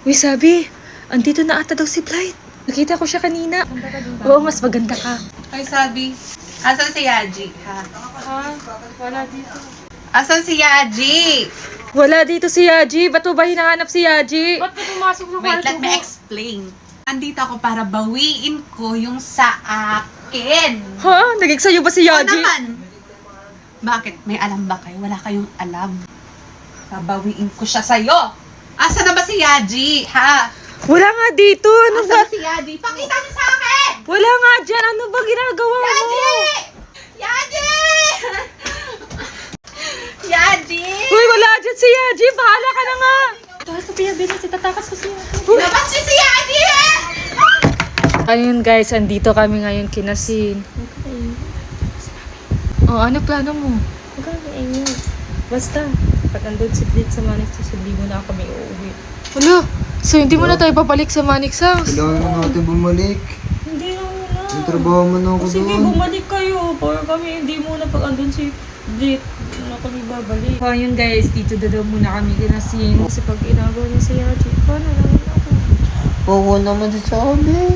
Uy, sabi, andito na ata daw si Blight. Nakita ko siya kanina. Oo, mas maganda ka. Ay, sabi, asan si Yaji, ha? Wala dito. Asan si Yaji? Wala dito si Yaji. Ba't mo ba hinahanap si Yaji? Ba't ka pumasok sa Wait, kwarto let me ko? explain. Andito ako para bawiin ko yung sa akin. Ha? Nagig sa'yo ba si Oo Yaji? naman. Bakit? May alam ba kayo? Wala kayong alam. Babawiin ko siya sa'yo. Asa na ba si Yaji, ha? Wala nga dito. Ano Asa ba? na si Yaji? Pakita niyo sa akin! Wala nga dyan. Ano ba ginagawa mo? Yaji! Yaji! Yaji! Uy, wala dyan si Yaji. Bahala ka na nga. Tara, Sophia, bilis. Itatakas ko siya. Labas niyo si Yaji! Ayun guys, andito kami ngayon kinasin. Oh, ano plano mo? Basta, pag andun si Blitz sa Manix, hindi mo na kami uuwi. Wala, so hindi mo na tayo papalik sa Manix House? Kailangan na natin bumalik. Hindi na muna. Yung trabaho mo na ako Sige, doon. bumalik kayo. Para kami, hindi muna pag andun si Blitz, hindi na kami babalik. So, yun guys, dito daw muna kami kinasin. Kasi pag inagaw niya si Yaji, paano naman ako? Oo naman sa sabi.